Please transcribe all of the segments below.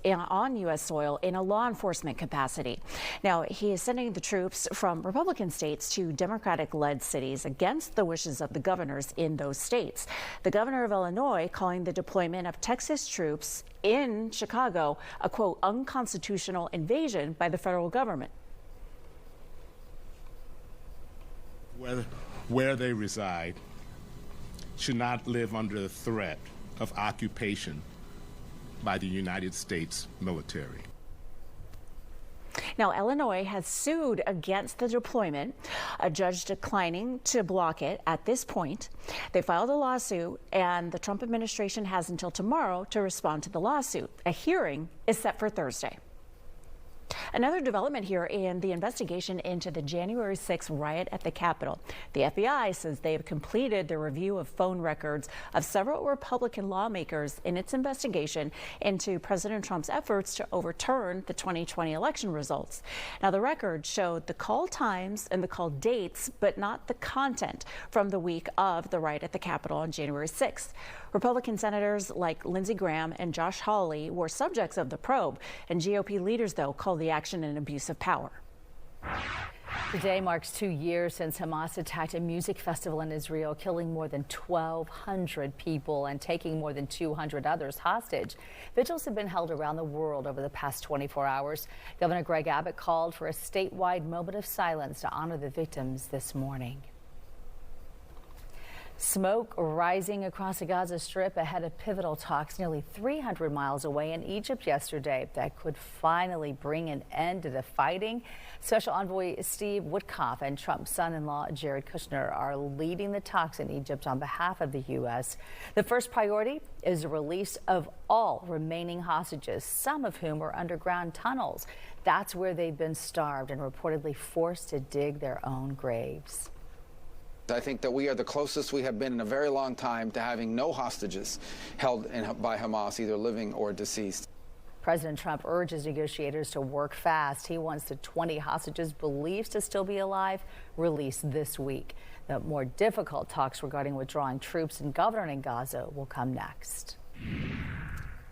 on U.S. soil in a law enforcement capacity. Now, he is sending the troops from Republican states to Democratic-led cities against the wishes of the governors in those states. The governor of Illinois calling the deployment of Texas troops in Chicago a, quote, unconstitutional invasion by the federal government. Where they reside should not live under the threat of occupation by the United States military. Now, Illinois has sued against the deployment, a judge declining to block it at this point. They filed a lawsuit, and the Trump administration has until tomorrow to respond to the lawsuit. A hearing is set for Thursday. Another development here in the investigation into the January 6th riot at the Capitol. The FBI says they have completed the review of phone records of several Republican lawmakers in its investigation into President Trump's efforts to overturn the 2020 election results. Now, the records showed the call times and the call dates, but not the content from the week of the riot at the Capitol on January 6th. Republican senators like Lindsey Graham and Josh Hawley were subjects of the probe, and GOP leaders, though, called the action an abuse of power. Today marks 2 years since Hamas attacked a music festival in Israel, killing more than 1,200 people and taking more than 200 others hostage. Vigils have been held around the world over the past 24 hours. Governor Greg Abbott called for a statewide moment of silence to honor the victims this morning. Smoke rising across the Gaza Strip ahead of pivotal talks nearly 300 miles away in Egypt yesterday that could finally bring an end to the fighting. Special Envoy Steve Witkoff and Trump's son-in-law Jared Kushner are leading the talks in Egypt on behalf of the U.S. The first priority is the release of all remaining hostages, some of whom are underground tunnels. That's where they've been starved and reportedly forced to dig their own graves. I think that we are the closest we have been in a very long time to having no hostages held by Hamas, either living or deceased. President Trump urges negotiators to work fast. He wants the 20 hostages believed to still be alive released this week. The more difficult talks regarding withdrawing troops and governing Gaza will come next.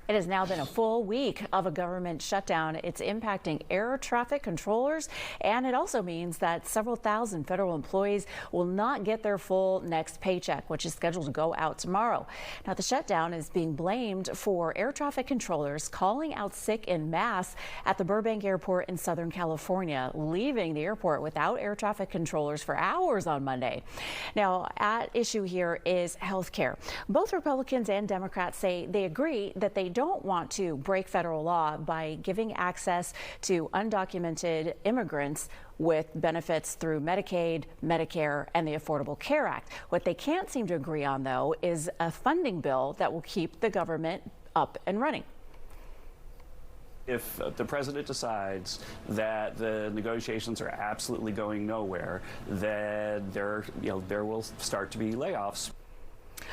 It has now been a full week of a government shutdown. It's impacting air traffic controllers, and it also means that several thousand federal employees will not get their full next paycheck, which is scheduled to go out tomorrow. Now, the shutdown is being blamed for air traffic controllers calling out sick en masse at the Burbank Airport in Southern California, leaving the airport without air traffic controllers for hours on Monday. Now, at issue here is health care. Both Republicans and Democrats say they agree that they don't want to break federal law by giving access to undocumented immigrants with benefits through Medicaid, Medicare, and the Affordable Care Act. What they can't seem to agree on, though, is a funding bill that will keep the government up and running. If the president decides that the negotiations are absolutely going nowhere, then there will start to be layoffs.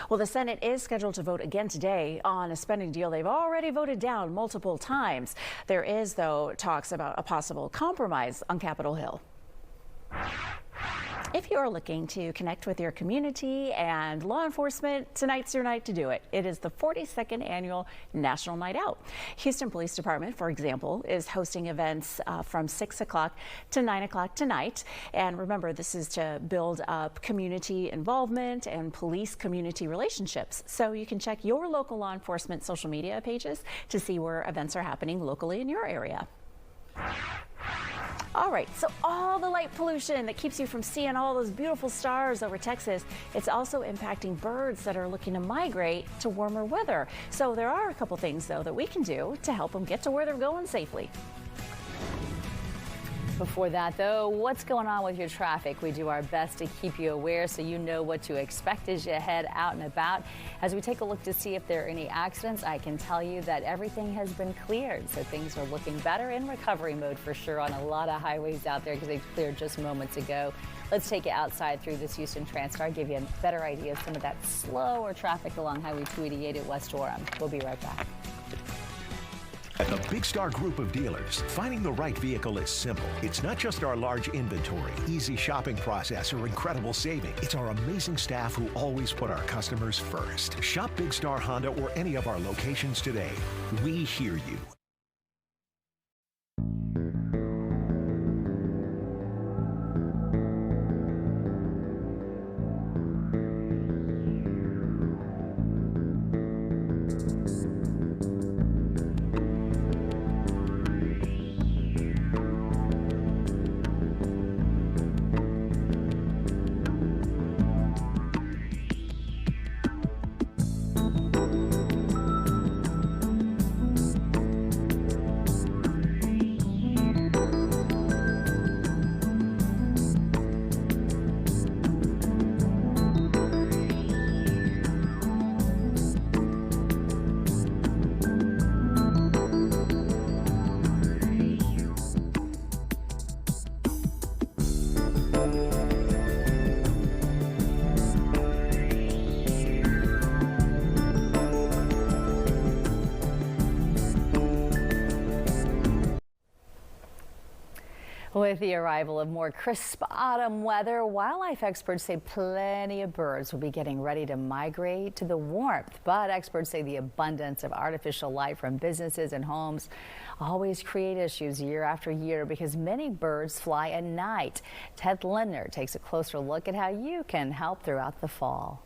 Well, the Senate is scheduled to vote again today on a spending deal they've already voted down multiple times. There is, though, talks about a possible compromise on Capitol Hill. If you're looking to connect with your community and law enforcement, tonight's your night to do it. It is the 42nd annual National Night Out. Houston Police Department, for example, is hosting events from 6 o'clock to 9 o'clock tonight. And remember, this is to build up community involvement and police community relationships. So you can check your local law enforcement social media pages to see where events are happening locally in your area. All right, so all the light pollution that keeps you from seeing all those beautiful stars over Texas, it's also impacting birds that are looking to migrate to warmer weather. So there are a couple things, though, that we can do to help them get to where they're going safely. Before that, though, what's going on with your traffic? We do our best to keep you aware so you know what to expect as you head out and about. As we take a look to see if there are any accidents, I can tell you that everything has been cleared. So things are looking better, in recovery mode for sure on a lot of highways out there because they cleared just moments ago. Let's take you outside through this Houston TransStar, give you a better idea of some of that slower traffic along Highway 288 at West Orem. We'll be right back. At the Big Star Group of dealers, finding the right vehicle is simple. It's not just our large inventory, easy shopping process, or incredible saving. It's our amazing staff who always put our customers first. Shop Big Star Honda or any of our locations today. We hear you. With the arrival of more crisp autumn weather, wildlife experts say plenty of birds will be getting ready to migrate to the warmth. But experts say the abundance of artificial light from businesses and homes always create issues year after year because many birds fly at night. Ted Lindner takes a closer look at how you can help throughout the fall.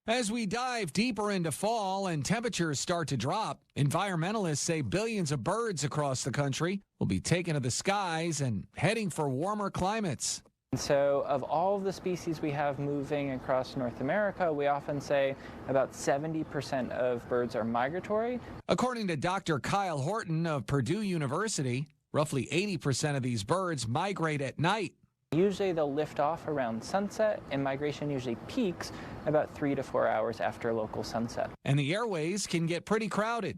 As we dive deeper into fall and temperatures start to drop, environmentalists say billions of birds across the country will be taken to the skies and heading for warmer climates. So of all of the species we have moving across North America, we often say about 70% of birds are migratory. According to Dr. Kyle Horton of Purdue University, roughly 80% of these birds migrate at night. Usually they'll lift off around sunset, and migration usually peaks about 3 to 4 hours after local sunset. And the airways can get pretty crowded.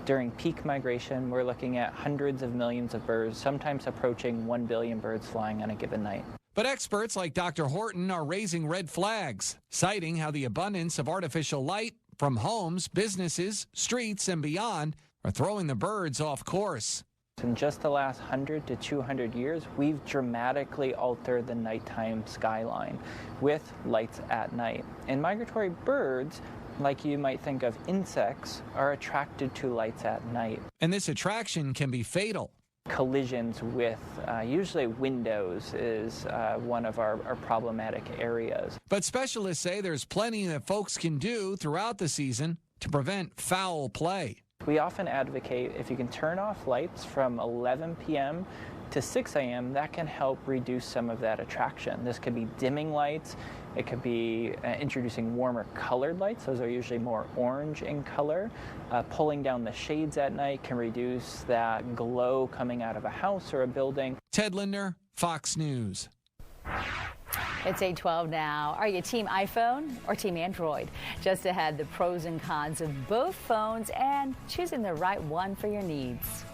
During peak migration, we're looking at hundreds of millions of birds, sometimes approaching 1 billion birds flying on a given night. But experts like Dr. Horton are raising red flags, citing how the abundance of artificial light from homes, businesses, streets, and beyond are throwing the birds off course. In just the last 100 to 200 years, we've dramatically altered the nighttime skyline with lights at night. And migratory birds, like you might think of insects, are attracted to lights at night. And this attraction can be fatal. Collisions with usually windows is one of our problematic areas. But specialists say there's plenty that folks can do throughout the season to prevent foul play. We often advocate if you can turn off lights from 11 p.m. to 6 a.m., that can help reduce some of that attraction. This could be dimming lights. It could be introducing warmer colored lights. Those are usually more orange in color. Pulling down the shades at night can reduce that glow coming out of a house or a building. Ted Lindner, Fox News. It's 8:12 now. Are you team iPhone or team Android? Just ahead, the pros and cons of both phones and choosing the right one for your needs.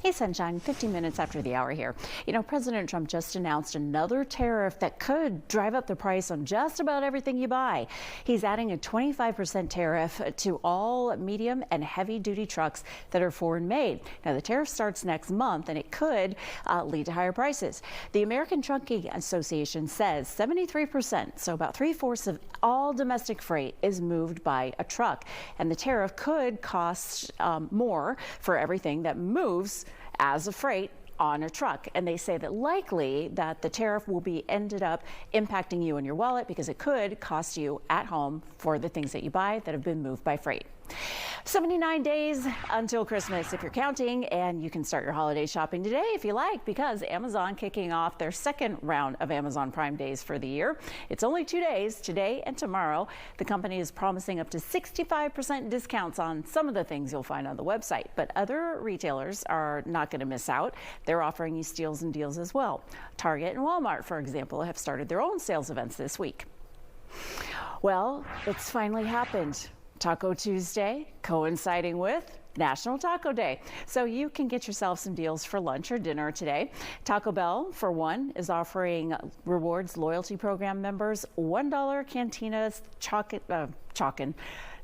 Hey, Sunshine, 15 minutes after the hour here. You know, President Trump just announced another tariff that could drive up the price on just about everything you buy. He's adding a 25% tariff to all medium and heavy duty trucks that are foreign made. Now, the tariff starts next month and it could lead to higher prices. The American Trucking Association says 73%, so about 3/4 of all domestic freight, is moved by a truck. And the tariff could cost more for everything that moves as a freight on a truck. And they say that likely that the tariff will be ended up impacting you and your wallet because it could cost you at home for the things that you buy that have been moved by freight. 79 days until Christmas if you're counting, and you can start your holiday shopping today if you like, because Amazon kicking off their second round of Amazon Prime Days for the year. It's only 2 days, today and tomorrow. The company is promising up to 65% discounts on some of the things you'll find on the website, but other retailers are not going to miss out. They're offering you steals and deals as well. Target and Walmart, for example, have started their own sales events this week. Well, it's finally happened. Taco Tuesday, coinciding with National Taco Day. So you can get yourself some deals for lunch or dinner today. Taco Bell, for one, is offering rewards loyalty program members $1 Cantina's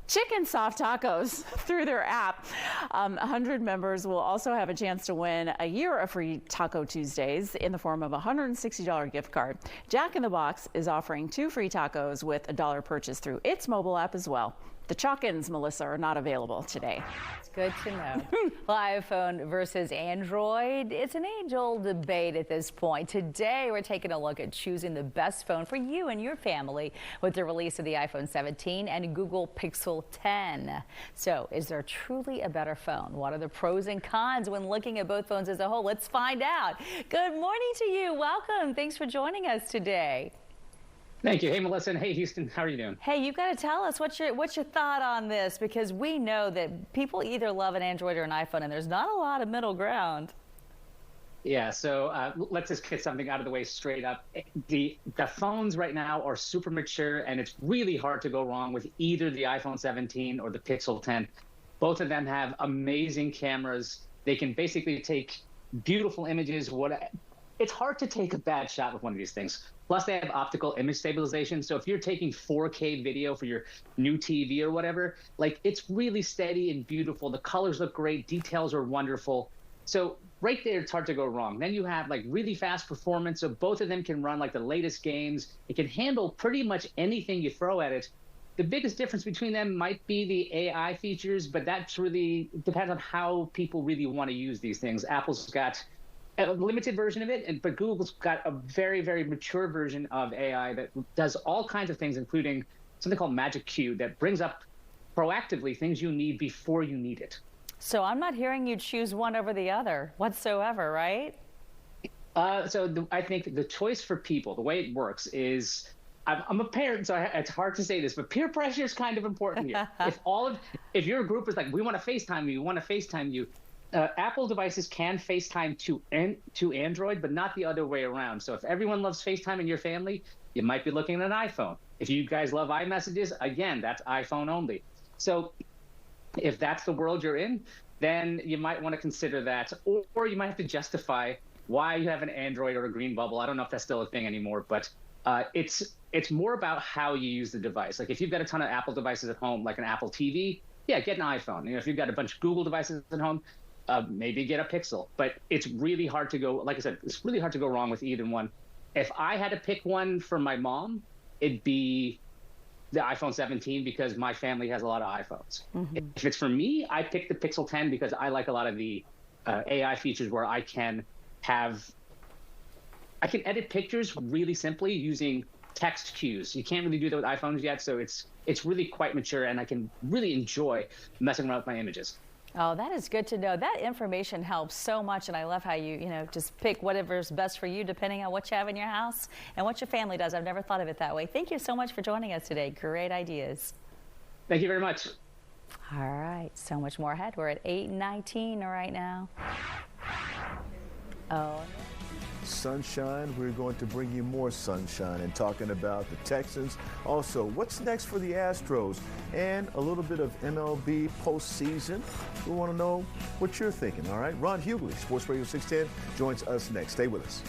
chicken soft tacos through their app. 100 members will also have a chance to win a year of free Taco Tuesdays in the form of a $160 gift card. Jack in the Box is offering 2 free tacos with a $1 purchase through its mobile app as well. The Chalkins, Melissa, are not available today. It's good to know. Well, iPhone versus Android, it's an age-old debate at this point. Today, we're taking a look at choosing the best phone for you and your family with the release of the iPhone 17 and Google Pixel 10. So, is there truly a better phone? What are the pros and cons when looking at both phones as a whole? Let's find out. Good morning to you. Welcome. Thanks for joining us today. Thank you. Hey, Melissa, and hey, Houston. How are you doing? Hey, you've got to tell us what's your thought on this, because we know that people either love an Android or an iPhone, and there's not a lot of middle ground. Yeah, so let's just get something out of the way straight up. The phones right now are super mature, and it's really hard to go wrong with either the iPhone 17 or the Pixel 10. Both of them have amazing cameras. They can basically take beautiful images. It's hard to take a bad shot with one of these things. Plus, they have optical image stabilization. So if you're taking 4K video for your new TV or whatever, like, it's really steady and beautiful. The colors look great. Details are wonderful. So right there, it's hard to go wrong. Then you have like really fast performance. So both of them can run like the latest games. It can handle pretty much anything you throw at it. The biggest difference between them might be the AI features, but that's really depends on how people really want to use these things. Apple's got a limited version of it, but Google's got a very, very mature version of AI that does all kinds of things, including something called Magic Queue that brings up proactively things you need before you need it. So I'm not hearing you choose one over the other whatsoever, right? I think the choice for people, the way it works is, I'm a parent, so it's hard to say this, but peer pressure is kind of important here. If your group is like, we want to FaceTime you, Apple devices can FaceTime to Android, but not the other way around. So if everyone loves FaceTime in your family, you might be looking at an iPhone. If you guys love iMessages, again, that's iPhone only. So if that's the world you're in, then you might want to consider that, or you might have to justify why you have an Android or a green bubble. I don't know if that's still a thing anymore, but it's more about how you use the device. Like if you've got a ton of Apple devices at home, like an Apple TV, yeah, get an iPhone. You know, if you've got a bunch of Google devices at home, maybe get a Pixel. But it's really hard to go, like I said, it's really hard to go wrong with either one. If I had to pick one for my mom, it'd be the iPhone 17 because my family has a lot of iPhones. Mm-hmm. If it's for me, I pick the Pixel 10 because I like a lot of the AI features where I can edit pictures really simply using text cues. You can't really do that with iPhones yet, so it's really quite mature, and I can really enjoy messing around with my images. Oh, that is good to know. That information helps so much, and I love how you just pick whatever's best for you depending on what you have in your house and what your family does. I've never thought of it that way. Thank you so much for joining us today. Great ideas. Thank you very much. All right, so much more ahead. We're at 8:19 right now. Oh. sunshine. We're going to bring you more sunshine and talking about the Texans. Also, what's next for the Astros and a little bit of MLB postseason. We want to know what you're thinking, all right? Ron Hughley, Sports Radio 610, joins us next. Stay with us.